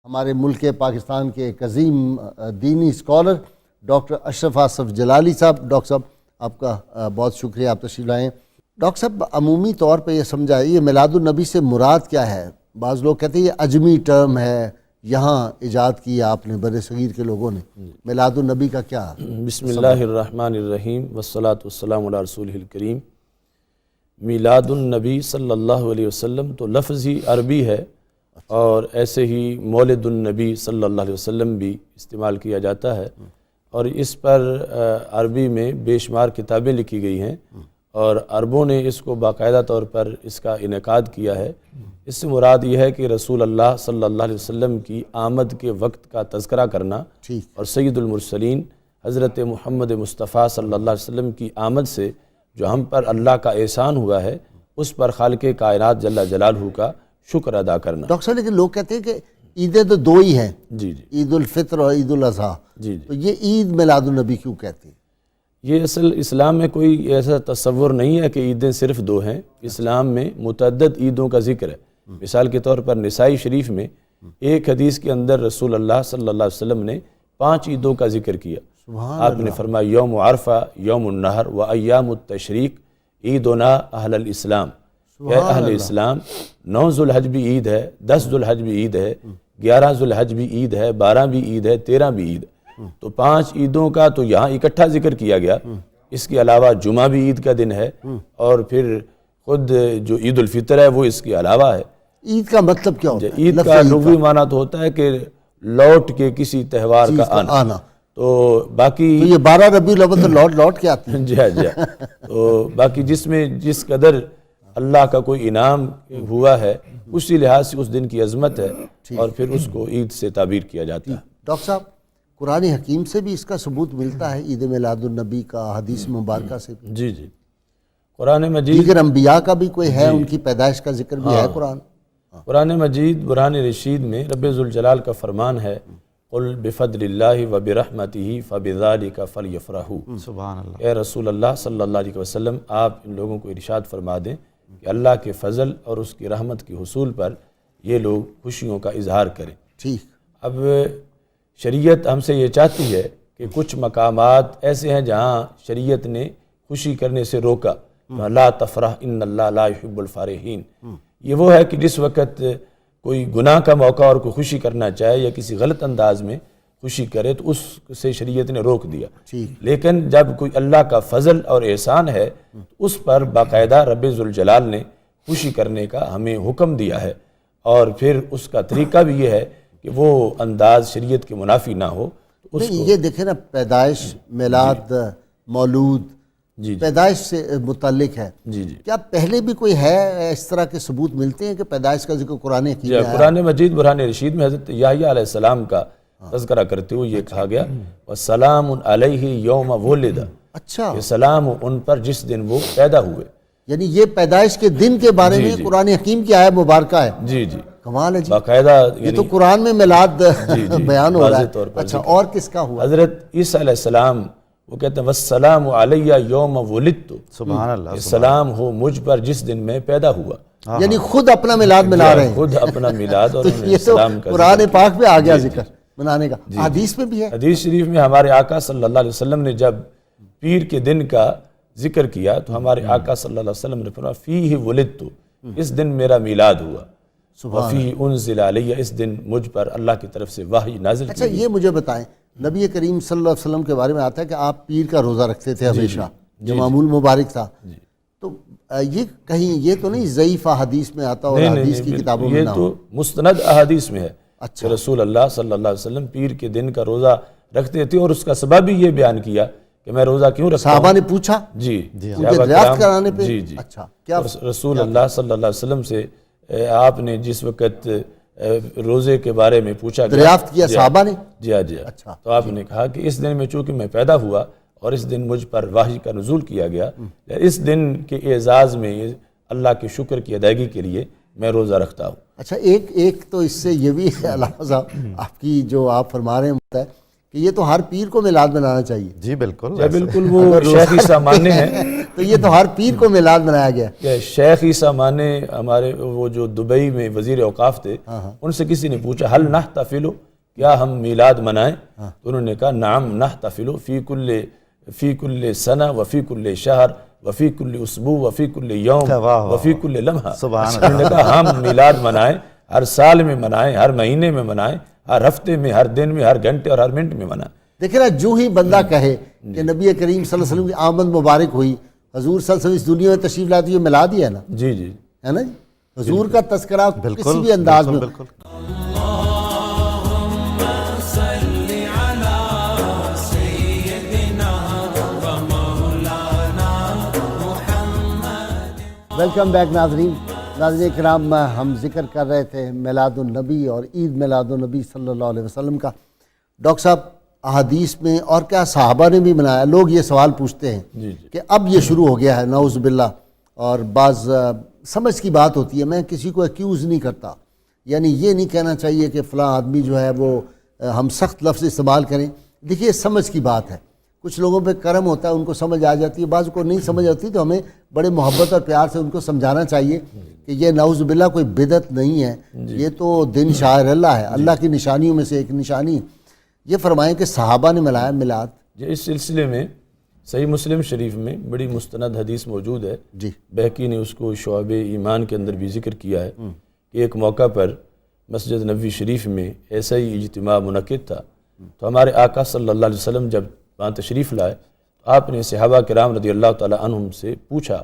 ہمارے ملک پاکستان کے ایک عظیم دینی اسکالر ڈاکٹر اشرف آصف جلالی صاحب. ڈاکٹر صاحب آپ کا بہت شکریہ، آپ تشریف لائیں. ڈاکٹر صاحب عمومی طور پہ یہ سمجھائے یہ میلاد النبی سے مراد کیا ہے؟ بعض لوگ کہتے ہیں یہ عجمی ٹرم ہے، یہاں ایجاد کی آپ نے بر صغیر کے لوگوں نے. میلاد النبی کا کیا؟ بسم اللہ الرحمن الرحیم والصلاة والسلام علی رسولہ الکریم. میلاد النبی صلی اللہ علیہ وسلم تو لفظ ہی عربی ہے، اور ایسے ہی مولد النبی صلی اللہ علیہ وسلم بھی استعمال کیا جاتا ہے، اور اس پر عربی میں بے شمار کتابیں لکھی گئی ہیں، اور عربوں نے اس کو باقاعدہ طور پر اس کا انعقاد کیا ہے. اس سے مراد یہ ہے کہ رسول اللہ صلی اللہ علیہ وسلم کی آمد کے وقت کا تذکرہ کرنا، اور سید المرسلین حضرت محمد مصطفیٰ صلی اللہ علیہ وسلم کی آمد سے جو ہم پر اللہ کا احسان ہوا ہے، اس پر خالق کائنات جل جلالہ کا شکر ادا کرنا. ڈاکٹر صاحب لیکن لوگ کہتے ہیں کہ عیدیں تو دو ہی ہیں، جی عید الفطر اور عید الاضحیٰ، تو یہ عید میلاد النبی کیوں کہتے ہیں؟ یہ اصل اسلام میں کوئی ایسا تصور نہیں ہے کہ عیدیں صرف دو ہیں. اسلام میں متعدد عیدوں کا ذکر ہے. مثال کے طور پر نسائی شریف میں ایک حدیث کے اندر رسول اللہ صلی اللہ علیہ وسلم نے 5 عیدوں کا ذکر کیا. آپ نے فرمایا یوم عرفہ، یوم النحر و ایام التشریق عیدنا اہل الاسلام. کہ اہل اسلام 9 ذوالحج بھی عید ہے، 10 ذوالحج بھی عید ہے، 11 ذوالحج بھی عید ہے، 12 بھی عید ہے، 13 بھی عید ہے. تو 5 عیدوں کا تو یہاں اکٹھا ذکر کیا گیا. اس کے علاوہ جمعہ بھی عید کا دن ہے، اور پھر خود جو عید الفطر ہے وہ اس کے علاوہ ہے. عید کا مطلب کیا ہوتا ہے؟ عید کا لغوی معنی تو ہوتا ہے کہ لوٹ کے کسی تہوار کا آنا. تو باقی یہ 12 ربیع الاول تو لوٹ کے آتے ہیں. جی جی. تو باقی جس میں جس قدر اللہ کا کوئی انعام ہوا ہے، اسی لحاظ سے اس دن کی عظمت ہے، اور پھر اس کو عید سے تعبیر کیا جاتا ہے. ڈاکٹر صاحب قرآن حکیم سے بھی اس کا ثبوت ملتا ہے، عید میلاد النبی کا، حدیث مبارکہ سے؟ جی جی. قرآن مجید دیگر انبیاء کا بھی کوئی ہے، ان کی پیدائش کا ذکر بھی ہے قرآن مجید برہان رشید میں رب ذوالجلال کا فرمان ہے قل بفضل اللہ وبرحمتہ فبذالک فلیفرحوا. سبحان اللہ. اے رسول اللہ صلی اللہ علیہ وسلم، آپ ان لوگوں کو ارشاد فرما دیں کہ اللہ کے فضل اور اس کی رحمت کے حصول پر یہ لوگ خوشیوں کا اظہار کریں. ٹھیک. اب شریعت ہم سے یہ چاہتی ہے کہ کچھ مقامات ایسے ہیں جہاں شریعت نے خوشی کرنے سے روکا. لا تفرح ان اللہ لا يحب الفارحین. یہ وہ ہے کہ جس وقت کوئی گناہ کا موقع اور کوئی خوشی کرنا چاہے یا کسی غلط انداز میں خوشی کرے تو اس سے شریعت نے روک دیا. لیکن جب کوئی اللہ کا فضل اور احسان ہے اس پر باقاعدہ رب ذوالجلال نے خوشی کرنے کا ہمیں حکم دیا ہے، اور پھر اس کا طریقہ بھی یہ ہے کہ وہ انداز شریعت کے منافی نہ ہو. یہ دیکھیں نا، پیدائش، میلاد، مولود پیدائش سے متعلق ہے. کیا پہلے بھی کوئی ہے اس طرح کے ثبوت ملتے ہیں کہ پیدائش کا ذکر قرآن حکیم میں ہے؟ قرآن مجید برہان رشید میں حضرت یحییٰ علیہ السلام کا تذکرہ کرتے ہوئے یہ کہا گیا وَسَلَامٌ عَلَيْهِ يَوْمَ وُلِدَ. اچھا، یہ سلام ان پر جس دن وہ پیدا ہوئے. یعنی یہ پیدائش کے دن کے بارے میں قرآن حکیم کی آیت مبارکہ ہے. جی جی. کمال ہے جی. باقاعدہ یہ تو قرآن میں میلاد بیان ہو رہا ہے. اچھا، اور کس کا ہوا؟ حضرت عیسیٰ علیہ السلام وہ کہتے ہیں وَالسَّلَامُ عَلَيَّ يَوْمَ وُلِدْتُ. سبحان اللہ. سلام ہو مجھ پر جس دن میں پیدا ہوا. یعنی خود اپنا میلاد منا رہے ہیں، خود اپنا میلاد. اور یہ تو قرآن پاک میں آ گیا ذکر منانے کا. حدیث میں بھی ہے. حدیث شریف میں ہمارے آقا صلی اللہ علیہ وسلم نے جب پیر کے دن کا ذکر کیا تو ہمارے آقا صلی اللہ علیہ وسلم نے فرمایا فیہ ولدت، اس دن میرا میلاد ہوا. وفیہ انزل علیہ، اس دن مجھ پر اللہ کی طرف سے وحی نازل کی. اچھا، یہ مجھے بتائیں، نبی کریم صلی اللہ علیہ وسلم کے بارے میں آتا ہے کہ آپ پیر کا روزہ رکھتے تھے ہمیشہ، جو معمول مبارک تھا. تو یہ کہیں یہ تو نہیں ضعیف حدیث میں آتا اور حدیث کی کتابوں میں نہ ہو؟ یہ تو مستند احادیث میں ہے اچھا، کہ رسول اللہ صلی اللہ علیہ وسلم پیر کے دن کا روزہ رکھتے تھے، اور اس کا سبب بھی یہ بیان کیا کہ میں روزہ کیوں رکھتا ہوں. صحابہ نے پوچھا جی دریافت کرانے پہ. جی جی. اچھا، کیا رسول اللہ صلی اللہ علیہ وسلم سے آپ نے جس وقت روزے کے بارے میں پوچھا دریافت کیا صحابہ نے؟ جی جی. تو آپ نے کہا کہ اس دن میں چونکہ میں پیدا ہوا اور اس دن مجھ پر وحی کا نزول کیا گیا، اس دن کے اعزاز میں اللہ کے شکر کی ادائیگی کے لیے میں روزہ رکھتا ہوں. اچھا، ایک تو اس سے یہ بھی ہے علامہ صاحب، آپ کی جو آپ فرما رہے ہیں کہ یہ تو ہر پیر کو میلاد منانا چاہیے. جی بالکل. بالکل وہ شیخ عیسیٰ ماننے ہیں تو یہ تو ہر پیر کو میلاد منایا گیا. کہ شیخ عیسیٰ مانے ہمارے وہ جو دبئی میں وزیر اوقاف تھے، ان سے کسی نے پوچھا حل نحتفل، کیا ہم میلاد منائیں؟ تو انہوں نے کہا نعم نحتفل فی کل سنہ وفی کل شہر وفی کل اسبوع وفی کل یوم وفی کل لمحہ. انہوں نے کہا ہم میلاد منائیں، ہر سال میں منائیں، ہر مہینے میں منائیں، ہر ہفتے میں، ہر دن میں، ہر گھنٹے اور ہر منٹ میں منائیں. دیکھیں نا، جو ہی بندہ کہے کہ نبی کریم صلی اللہ علیہ وسلم کی آمد مبارک ہوئی، حضور صلی اللہ علیہ وسلم اس دنیا میں تشریف لائے، تو یہ میلاد ہی ہے نا. جی جی ہے نا جی. حضور کا تذکرہ کسی بھی انداز میں. بالکل. ویلکم بیک ناظرین. ناظرین کرام، ہم ذکر کر رہے تھے میلاد النبی اور عید میلاد النبی صلی اللہ علیہ وسلم کا. ڈاکٹر صاحب، احادیث میں اور کیا صحابہ نے بھی منایا؟ لوگ یہ سوال پوچھتے ہیں کہ اب یہ شروع ہو گیا ہے، نعوذ باللہ. اور بعض سمجھ کی بات ہوتی ہے، میں کسی کو ایکیوز نہیں کرتا، یعنی یہ نہیں کہنا چاہیے کہ فلاں آدمی جو ہے وہ ہم سخت لفظ استعمال کریں. دیکھیے سمجھ کی بات ہے، کچھ لوگوں پہ کرم ہوتا ہے، ان کو سمجھ آ جاتی ہے، بعض کو نہیں سمجھ آتی، تو ہمیں بڑے محبت اور پیار سے ان کو سمجھانا چاہیے کہ یہ نعوذ باللہ کوئی بدعت نہیں ہے، یہ تو دن شاعر اللہ ہے، اللہ کی نشانیوں میں سے ایک نشانی. یہ فرمائیں کہ صحابہ نے ملایا میلاد. اس سلسلے میں صحیح مسلم شریف میں بڑی مستند حدیث موجود ہے. جی. بہقی نے اس کو شعب ایمان کے اندر بھی ذکر کیا ہے کہ ایک موقع پر مسجد نبوی شریف میں ایسا ہی اجتماع منعقد تھا، تو ہمارے آقا صلی اللہ علیہ وسلم جب وہاں تشریف لائے تو آپ نے صحابہ کرام رضی اللہ تعالی عنہم سے پوچھا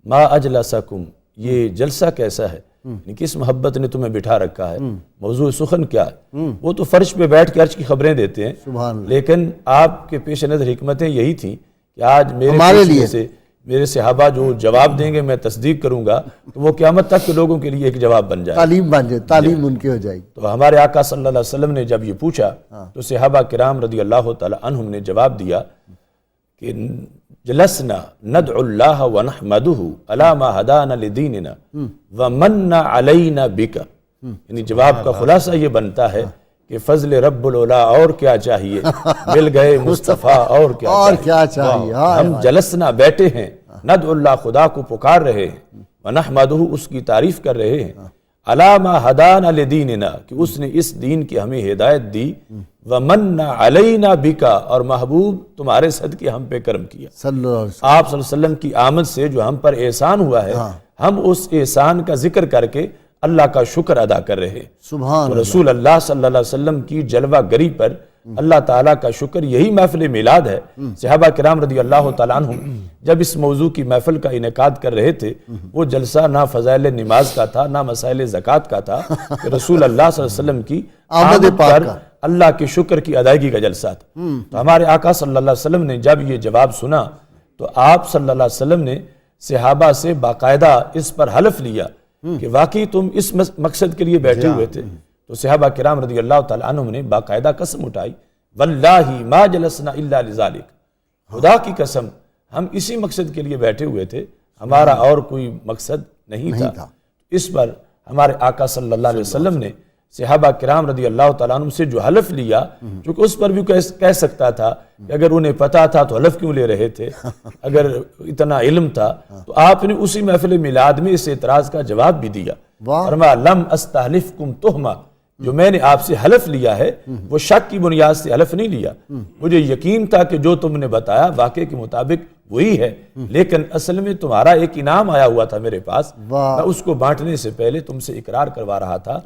ما اجلسکم، یہ جلسہ کیسا ہے، یعنی کس محبت نے تمہیں بٹھا رکھا ہے، موضوع سخن کیا ہے. وہ تو فرش پہ بیٹھ کے عرش کی خبریں دیتے ہیں، سبحان اللہ. لیکن آپ کے پیش نظر حکمتیں یہی تھیں کہ آج ہمارے میرے لیے سے میرے صحابہ جو جواب دیں گے میں تصدیق کروں گا، تو وہ قیامت تک کے لوگوں کے لیے ایک جواب بن جائے، تعلیم بن جائے، تعلیم ان کی ہو جائے گی. تو ہمارے آقا صلی اللہ علیہ وسلم نے جب یہ پوچھا تو صحابہ کرام رضی اللہ تعالی عنہم نے جواب دیا کہ جلسنا ندعو اللہ ونحمدہ علی ما ہدانا لدیننا ومن علینا بک. یعنی جواب کا خلاصہ یہ بنتا ہے کہ فضل رب العلا اور کیا چاہیے، مل گئے مصطفیٰ اور کیا چاہیے. ہم جلسنا بیٹھے ہیں، ندعو اللہ خدا کو پکار رہے ہیں، ونحمدہ اس کی تعریف کر رہے ہیں، علی ما ہدانا لدیننا کہ اس نے اس دین کی ہمیں ہدایت دی، ومن علینا بکا اور محبوب تمہارے صدقے ہم پہ کرم کیا. صلی اللہ علیہ وسلم. آپ صلی اللہ علیہ وسلم کی آمد سے جو ہم پر احسان ہوا ہے، ہم اس احسان کا ذکر کر کے اللہ کا شکر ادا کر رہے ہیں. سبحان تو رسول اللہ صلی اللہ علیہ وسلم کی جلوہ گری پر اللہ تعالیٰ کا شکر، یہی محفل میلاد ہے. صحابہ کرام رضی اللہ تعالیٰ عنہم جب اس موضوع کی محفل کا انعقاد کر رہے تھے، وہ جلسہ نہ فضائل نماز کا تھا، نہ مسائل زکوٰۃ کا تھا، کہ رسول اللہ صلی اللہ علیہ وسلم کی آمد پر اللہ کے شکر کی ادائیگی کا جلسہ تھا. تو ہمارے آقا صلی اللہ علیہ وسلم نے جب یہ جواب سنا تو آپ صلی اللہ علیہ وسلم نے صحابہ سے باقاعدہ اس پر حلف لیا کہ واقعی تم اس مقصد کے لیے بیٹھے ہوئے تھے. تو صحابہ کرام رضی اللہ تعالیٰ عنہم نے باقاعدہ قسم اٹھائی، واللہ ما جلسنا الا لذالک، خدا کی قسم ہم اسی مقصد کے لیے بیٹھے ہوئے تھے، ہمارا اور کوئی مقصد نہیں تھا. اس پر ہمارے آقا صلی اللہ علیہ وسلم نے صحابہ کرام رضی اللہ تعالیٰ عنہ سے جو حلف لیا، چونکہ اس پر بھی کہہ سکتا تھا کہ اگر انہیں پتا تھا تو حلف کیوں لے رہے تھے، اگر اتنا علم تھا تو آپ نے اسی محفل میلاد میں اس اعتراض کا جواب بھی دیا. فرمایا لم استحلفکم تہمہ، جو میں نے آپ سے حلف لیا ہے وہ شک کی بنیاد سے حلف نہیں لیا، مجھے یقین تھا کہ جو تم نے بتایا واقعے کے مطابق وہی ہے، لیکن اصل میں تمہارا ایک انعام آیا ہوا تھا میرے پاس، میں اس کو بانٹنے سے پہلے تم سے اقرار کروا رہا تھا.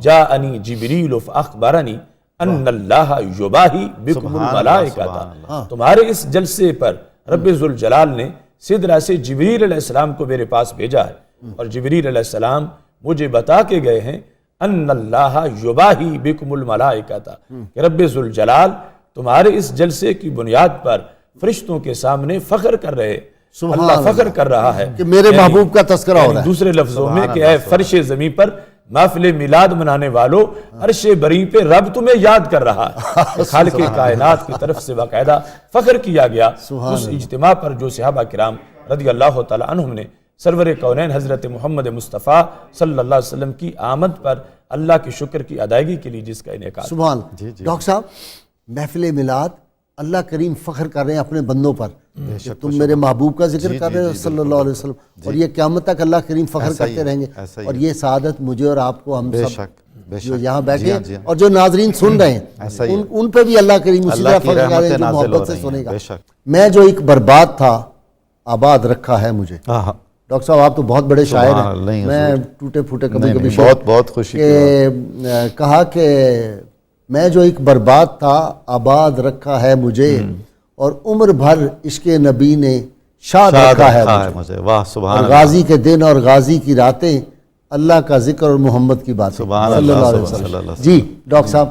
جاءنی جبریل فاخبرنی ان اللہ یباہی بکم الملائکۃ، تمہارے اس جلسے پر رب ذوالجلال نے سدرہ سے جبریل علیہ السلام کو میرے پاس بھیجا ہے، اور جبریل علیہ السلام مجھے بتا کے گئے ہیں ان اللہ یباہی بکم الملائکۃ، کہ رب ذوالجلال تمہارے اس جلسے کی بنیاد پر فرشتوں کے سامنے فخر کر رہے، اللہ فخر کر رہا ہے کہ میرے محبوب کا تذکرہ ہو رہا ہے. دوسرے لفظوں میں کہ اے فرش زمین پر محفل میلاد منانے والو، عرش بری پہ رب تمہیں یاد کر رہا ہے. خالق کائنات کی طرف سے باقاعدہ فخر کیا گیا اس اجتماع پر جو صحابہ کرام رضی اللہ تعالی عنہم نے سرور کونین حضرت محمد مصطفیٰ صلی اللہ علیہ وسلم کی آمد پر اللہ کے شکر کی ادائیگی کے لیے جس کا انعقاد. سبحان. ڈاکٹر صاحب محفل میلاد اللہ کریم فخر کر رہے ہیں اپنے بندوں پر کہ تم میرے محبوب کا ذکر کر رہے ہو صلی اللہ علیہ وسلم, اور یہ قیامت تک اللہ کریم فخر کرتے رہیں گے. اور یہ سعادت مجھے اور آپ کو, ہم سب جو یہاں بیٹھے ہیں اور جو ناظرین سن رہے ہیں, ان پہ بھی اللہ کریم اسی طرح فخر کر رہے ہیں جو محبت سے سنے گا. میں جو ایک برباد تھا آباد رکھا ہے مجھے. ڈاکٹر صاحب آپ تو بہت بڑے شاعر ہیں, میں ٹوٹے پھوٹے کبھی کبھی بہت خوشی کہا کہ میں جو ایک برباد تھا آباد رکھا ہے مجھے, اور عمر بھر عشق نبی نے شاد رکھا ہے مجھے. واہ سبحان اللہ. غازی کے دن اور غازی کی راتیں اللہ کا ذکر اور محمد کی باتیں صلی اللہ علیہ وسلم. جی ڈاکٹر صاحب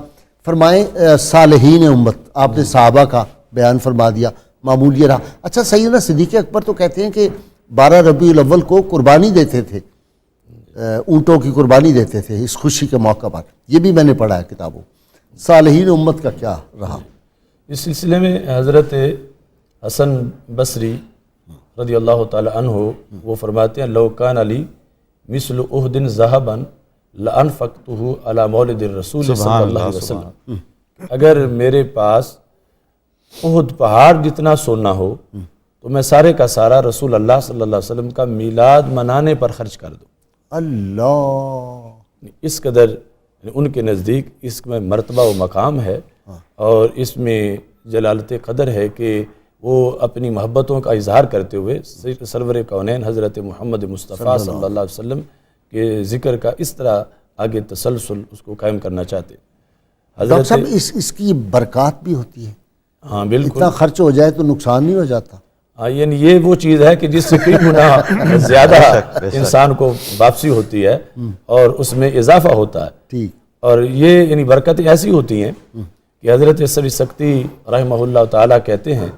فرمائیں, صالحین امت, آپ نے صحابہ کا بیان فرما دیا, معمول یہ رہا. اچھا سیدنا صدیق اکبر تو کہتے ہیں کہ 12 ربیع الاول کو قربانی دیتے تھے, اونٹوں کی قربانی دیتے تھے اس خوشی کے موقع پر, یہ بھی میں نے پڑھا ہے کتابوں. صالحین امت کا کیا رہا؟ اس سلسلے میں حضرت حسن بصری رضی اللہ تعالی عنہ وہ فرماتے ہیں, لو کان علی مثل احد ذهبا لانفقته علی مولد الرسول صلی اللہ علیہ وسلم. اگر میرے پاس احد پہاڑ جتنا سونا ہو تو میں سارے کا سارا رسول اللہ صلی اللہ علیہ وسلم کا میلاد منانے پر خرچ کر دوں. اللہ, اس قدر ان کے نزدیک اس میں مرتبہ و مقام ہے, اور اس میں جلالت قدر ہے کہ وہ اپنی محبتوں کا اظہار کرتے ہوئے سرور کونین حضرت محمد مصطفیٰ صلی اللہ علیہ وسلم کے ذکر کا اس طرح آگے تسلسل اس کو قائم کرنا چاہتے. ڈاکٹر صاحب اس کی برکات بھی ہوتی ہے. ہاں بالکل, اتنا خرچ ہو جائے تو نقصان نہیں ہو جاتا. ہاں یعنی یہ وہ چیز ہے کہ جس سے کئی گنا زیادہ انسان کو واپسی ہوتی ہے اور اس میں اضافہ ہوتا ہے. ٹھیک. اور یہ یعنی برکتیں ایسی ہوتی ہیں کہ حضرت سبی سکتی رحمہ اللہ تعالیٰ کہتے ہیں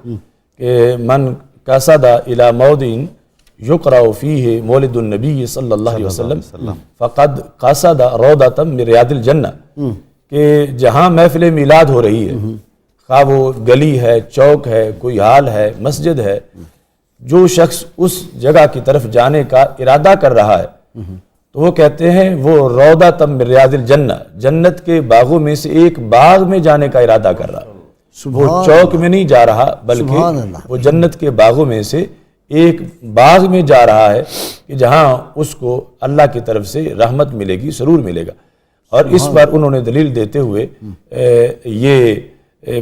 کہ من قصد الی موضع یقرأ فیہ مولد النبی صلی اللہ علیہ وسلم فقد قصد روضۃ من ریاض الجنہ, کہ جہاں محفل میلاد ہو رہی ہے, خواہ وہ گلی ہے, چوک ہے, کوئی ہال ہے, مسجد ہے, جو شخص اس جگہ کی طرف جانے کا ارادہ کر رہا ہے تو وہ کہتے ہیں وہ روضۃ من ریاض الجنہ, جنت کے باغوں میں سے ایک باغ میں جانے کا ارادہ کر رہا ہے. وہ چوک میں نہیں جا رہا بلکہ وہ جنت کے باغوں میں سے ایک باغ میں جا رہا ہے کہ جہاں اس کو اللہ کی طرف سے رحمت ملے گی, سرور ملے گا. اور اس پر انہوں نے دلیل دیتے ہوئے یہ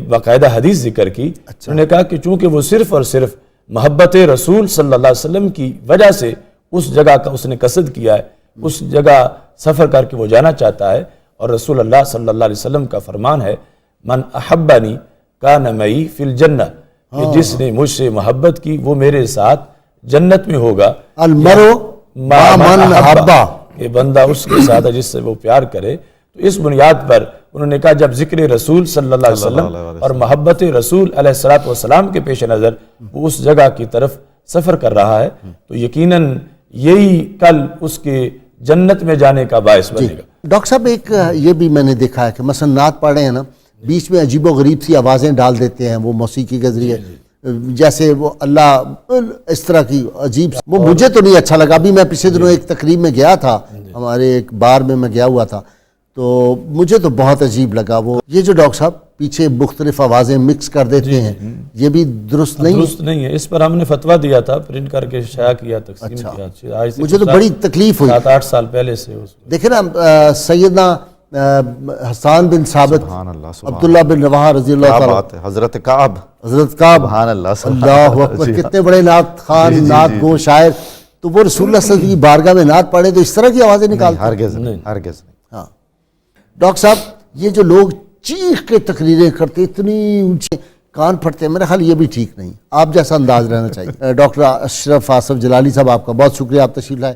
باقاعدہ حدیث ذکر کی. انہوں نے کہا کہ چونکہ وہ صرف اور صرف محبت رسول صلی اللہ علیہ وسلم کی وجہ سے اس جگہ کا اس نے قصد کیا ہے, اس جگہ سفر کر کے وہ جانا چاہتا ہے, اور رسول اللہ صلی اللہ علیہ وسلم کا فرمان ہے من احبنی کان معی فی الجنہ, کہ جس نے مجھ سے محبت کی وہ میرے ساتھ جنت میں ہوگا. المرء مع من احبہ, کہ بندہ اس کے ساتھ ہے جس سے وہ پیار کرے. تو اس بنیاد پر انہوں نے کہا جب ذکر رسول صلی اللہ علیہ وسلم اور محبت رسول علیہ السلام کے پیش نظر وہ اس جگہ کی طرف سفر کر رہا ہے تو یقیناً یہی کل اس کے جنت میں جانے کا باعث بنے گا. ڈاکٹر صاحب ایک یہ بھی میں نے دیکھا ہے کہ مثلا نعت پڑھ رہے ہیں نا, بیچ میں عجیب و غریب سی آوازیں ڈال دیتے ہیں وہ موسیقی کے ذریعے, جیسے وہ اللہ اس طرح کی عجیب, وہ مجھے تو نہیں اچھا لگا. ابھی میں پچھلے دنوں ایک تقریب میں گیا تھا, ہمارے ایک بار میں گیا ہوا تھا, تو مجھے تو بہت عجیب لگا. وہ یہ جو ڈاکٹر صاحب پیچھے مختلف آوازیں مکس کر دیتے ہیں, یہ بھی درست نہیں ہے. اس پر ہم نے فتویٰ دیا تھا, پرنٹ کر کے شائع کیا, تقسیم کیا. مجھے تو بڑی تکلیف ہوئی. 7-8 سال پہلے سے دیکھیں نا, سیدنا حسان بن ثابت, عبداللہ بن رواحہ رضی اللہ تعالیٰ, حضرت کعب, سبحان اللہ اکبر, کتنے بڑے نعت خوان, نعت گو, شاعر. تو وہ رسول اللہ صلی اللہ علیہ وسلم کی بارگاہ میں نعت پڑھے تو اس طرح کی آوازیں نکالتے ہیں؟ ہرگز نہیں. ہاں ڈاکٹر صاحب, یہ جو لوگ چیخ کے تقریریں کرتے, اتنی اونچے کان پھٹتے ہیں, میرا خیال یہ بھی ٹھیک نہیں. آپ جیسا انداز رہنا چاہیے. ڈاکٹر اشرف آصف جلالی صاحب, آپ کا بہت شکریہ, آپ تشریف لائے.